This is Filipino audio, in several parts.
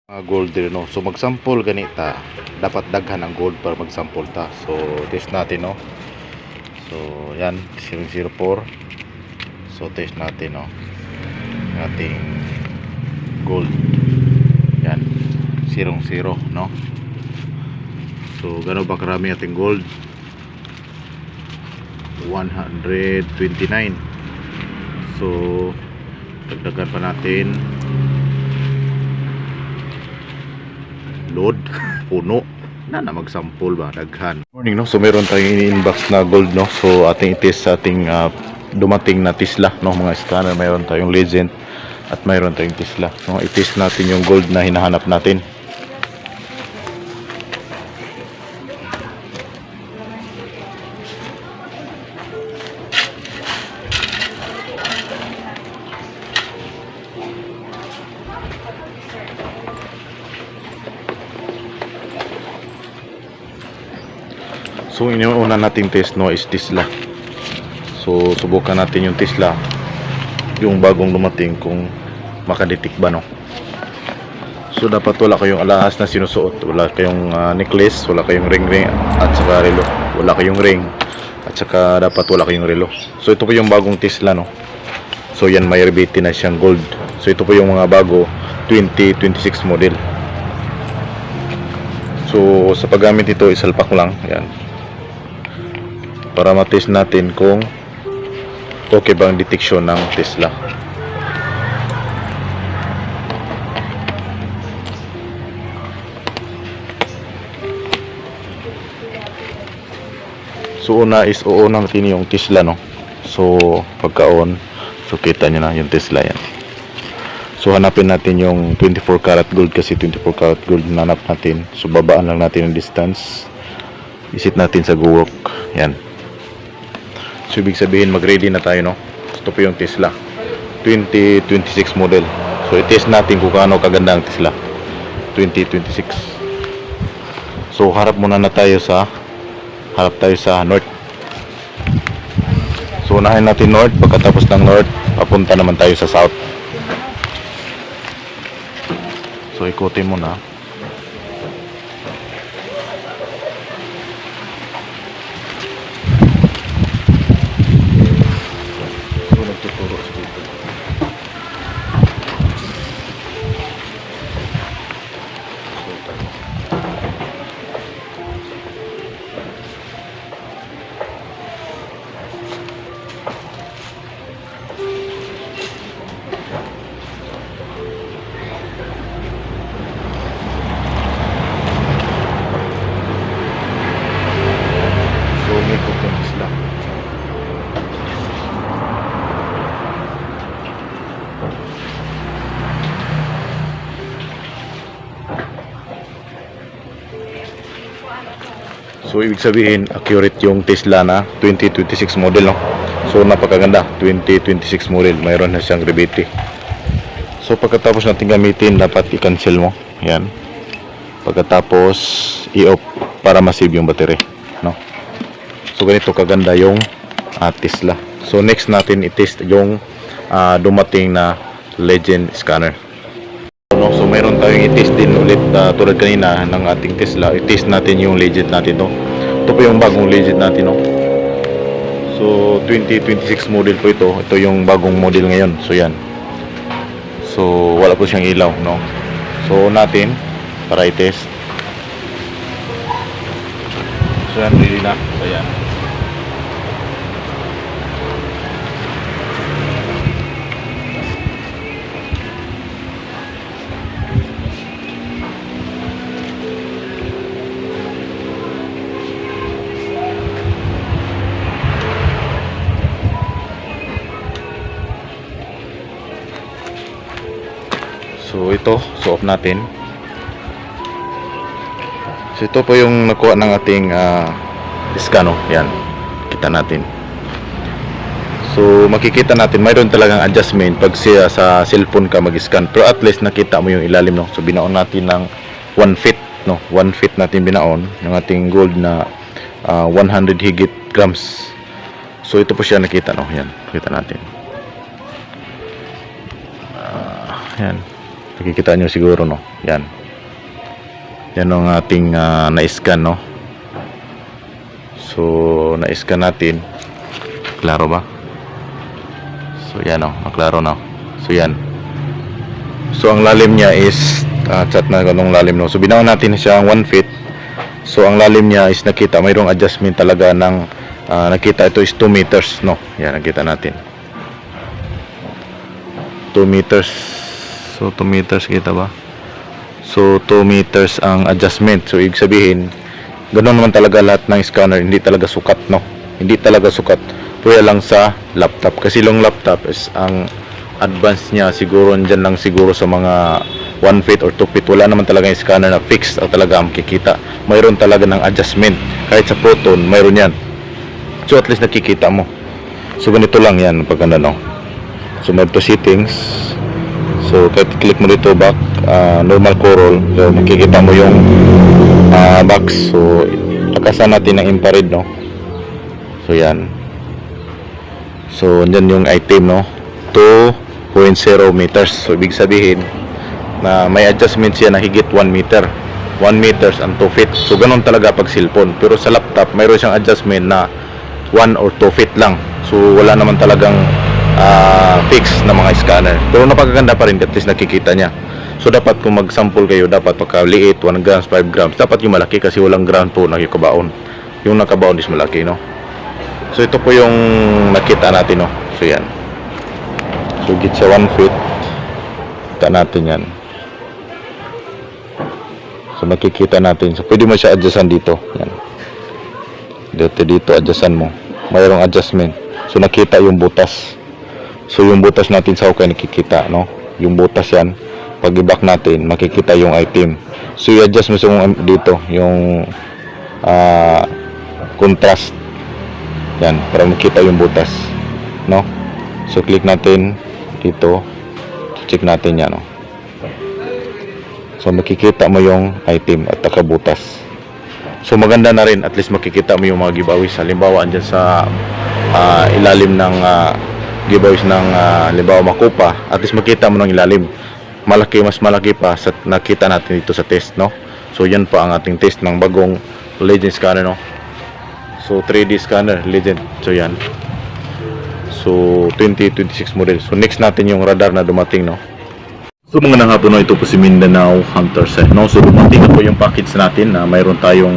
Gold din, no. So magsample ganita, dapat daghan ang gold para magsample ta. So test natin, no. So yan 004. So test natin, no, ating gold. Yan 00, no. So gano ba karami ating gold? 129. So dagdagan pa natin. Load puno na magsample ba daghan. Morning, no. So meron tayong in-inbox na gold, no. So ating i-test sa ating dumating na Tesla, no, mga scanner. Meron tayong Legend at mayroon tayong Tesla, no. I-test natin yung gold na hinahanap natin. So inuuna nating test, no, is Tesla. So subukan natin yung Tesla, yung bagong dumating, kung makadetect ba, no. So dapat wala kayong alahas na sinusuot, wala kayong necklace, wala kayong ring at saka relo, wala kayong ring at saka dapat wala kayong relo. So ito po yung bagong Tesla, no. So yan, may rebate na siyang gold. So ito po yung mga bago 2026 model. So sa paggamit ito, isalpak lang yan para matest natin kung okay ba ang detection ng Tesla. So una is on natin yung Tesla, no. So pagka on, so kita nyo na yung Tesla yan. So hanapin natin yung 24 karat gold, kasi 24 karat gold nanap natin. So babaan lang natin yung distance, isit natin sa GoWalk yan. So ibig sabihin mag-ready na tayo, no. Ito po yung Tesla 2026 model. So i-test natin kung gaano kaganda ang Tesla 2026. So harap tayo sa north. So unahin natin north, pagkatapos ng north papunta naman tayo sa south. So ikutin mo na. So ibig sabihin accurate yung Tesla na 2026 model, no. So napakaganda, 2026 model, mayroon na siyang rebate. So pagkatapos natin gamitin, dapat i-cancel mo yan, pagkatapos i-off para ma-save yung battery, no. So ganito kaganda yung Tesla. So next natin i-test yung dumating na Legend scanner, no. So mayroon tayong i-test din ulit tulad kanina ng ating Tesla. I-test natin yung Legend natin, no. Ito po yung bagong Legend natin, no. So 2026 model po ito. Ito yung bagong model ngayon. So yan. So wala po siyang ilaw, no. So natin para i-test. So yan, ready na. So yan. So ito, so off natin. So ito po yung nakuha ng ating scan, no. Yan, kita natin. So makikita natin mayroon talagang adjustment pag sa cellphone ka mag-scan, pero at least nakita mo yung ilalim, no. So binaon natin ng 1 feet, no. 1 feet natin binaon yung ating gold na 100 higit grams. So ito po siya nakita, no. Yan, kita natin. Yan. Nakikita nyo siguro, no. Yan. Yan ang ating na-scan, no? So, na-scan natin. Klaro ba? So, yan, no? Maklaro na. So, yan. So, ang lalim niya is chat na ganong lalim, no? So, binawan natin siya 1 feet. So, ang lalim niya is nakita, mayroong adjustment talaga ng nakita ito is 2 meters, no? Yan, nakita natin. 2 meters. So, 2 meters, kita ba? So, 2 meters ang adjustment. So, ibig sabihin, ganoon naman talaga lahat ng scanner. Hindi talaga sukat, no? Hindi talaga sukat. Pwede lang sa laptop. Kasi yung laptop is ang advance niya siguro dyan lang siguro sa mga 1 feet or 2 feet. Wala naman talaga yung scanner na fixed at talaga makikita. Mayroon talaga ng adjustment. Kahit sa Proton, mayroon yan. So, at least nakikita mo. So, ganito lang yan pag ano, no? So, may to settings. So, kahit click mo dito back, normal corol, so makikita mo yung box. So, lakasan natin ng infrared, no? So, yan. So, andyan yung item, no? 2.0 meters. So, ibig sabihin na may adjustment siya na higit 1 meter. 1 meters and 2 feet. So, ganun talaga pag cellphone. Pero sa laptop, mayroon siyang adjustment na 1 or 2 feet lang. So, wala naman talagang fix na mga scanner. Pero napakaganda pa rin, at least nakikita niya. So dapat kung mag-sample kayo, dapat pagka-liit, 1 grams, 5 grams, dapat yung malaki kasi walang ground po nakikabaon. Yung nakabaon is malaki, no? So ito po yung nakita natin, no? So yan. So git siya 1 feet. Kita natin yan. So makikita natin. So pwede mo siya adjustan dito. Yan. Dito adjustan mo. Mayroong adjustment. So nakita yung butas. So yung butas natin sa okay nakikita, no? Yung butas yan. Pag i-back natin, makikita yung item. So i-adjust mo dito yung contrast. Yan, para makita yung butas, no? So click natin dito. Check natin yan, no? So makikita mo yung item at nakabutas. So maganda na rin, at least makikita mo yung mga giveaways. Halimbawa andyan sa ilalim ng giveaways ng halimbawa makupa, at least makita mo ng ilalim. Malaki, mas malaki pa sa nakita natin dito sa test, no? So yan pa ang ating test ng bagong Legend scanner, no? So 3D scanner Legend. So yan. So 2026 model. So next natin yung radar na dumating, no? So mga hapon, no, ito po si Mindanao Hunter set, no? So dumating na po yung package natin na mayroon tayong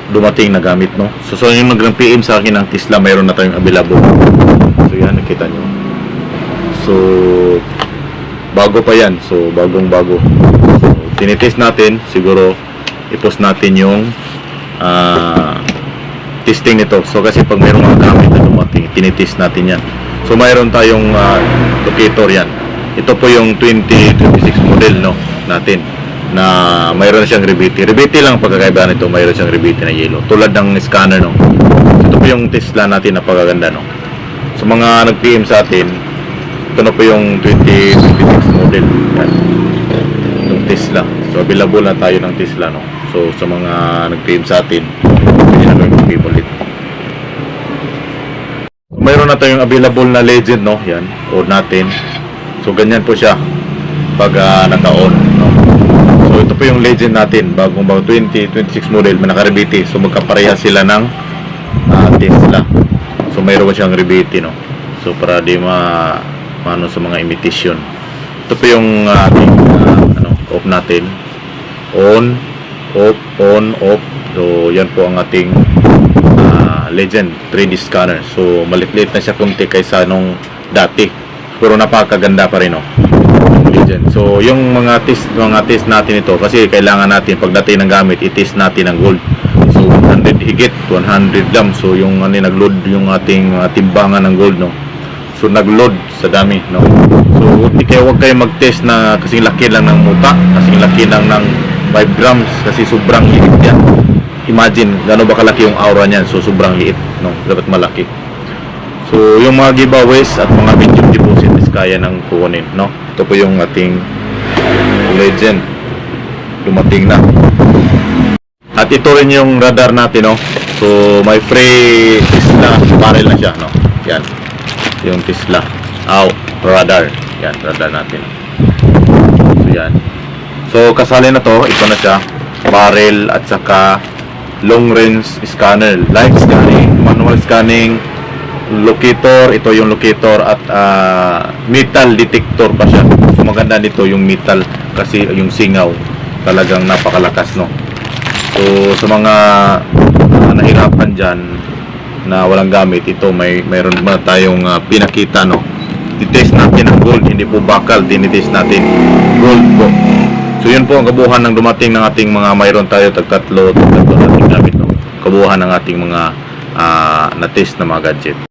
dumating na gamit, no? So yung nag-PM sa akin ng Tesla, mayroon na tayong available. So yan, nakita nyo. So bago pa yan. So bagong bago. So tinitest natin. Siguro i-post natin yung testing nito. So kasi pag mayroong mga gamit na dumating, tinitest natin yan. So mayroon tayong locator yan. Ito po yung 2026 model, no, natin, na mayroon siyang rebate. Rebate lang pagkakaiba nito, mayroon siyang rebate na yellow. Tulad ng scanner, no. Ito po yung Tesla natin na pagkaganda, no. So mga nag-PM sa atin, ito na po yung 2026 model. Yan. Yung Tesla. So available na tayo ng Tesla, no. So sa mga nag-PM sa atin, hindi na kami mag-PM ulit. Mayroon na tayong available na Legend, no. Yan, on natin. So ganyan po siya pag naka-on, no? So ito po yung Legend natin, bagong 2026 model, may naka-rebate. So magkapareha sila ng Tesla. So mayroon siyang rebate, no? So para di ano sa mga imitation. Ito po yung ating off natin. On, off, on, off. So yan po ang ating Legend 3D scanner. So malit-lit na siya kunti kaysa nung dati. Pero napakaganda pa rin, no? Legend. So yung mga test natin ito, kasi kailangan natin pagdating ng gamit, i-test natin ang gold. So 100 higit, 100 grams. So yung nag-load yung ating timbangan ng gold, no? So nag-load sa dami, no? So huwag kayo mag-test na kasing laki lang ng muta, kasing laki lang ng 5 grams, kasi sobrang liit yan. Imagine gaano ba kalaki yung aura niyan. So sobrang liit, no? Dapat malaki. So yung mga giveaways at mga medium deposit is kaya nang kukunin, no? Ito po yung ating Legend, dumating na. At ito rin yung radar natin, no? So may free Tesla barrel na siya, no? Yan, yung Tesla radar. Yan, radar natin. So yan. So kasali na to, ito na siya. barrel at saka long range scanner, live scanning, manual scanning, locator, ito yung locator at metal detector pa siya. So maganda nito yung metal kasi yung singaw talagang napakalakas, no. So sa mga nahirapan dyan na walang gamit, ito mayroon ba tayong pinakita, no. Titest natin ang gold, hindi po bakal, tinitest natin gold po. So yun po ang kabuuan ng dumating ng ating mga, mayroon tayo tatlo nating gamit, no. Kabuuan ng ating mga na-test na mga gadget.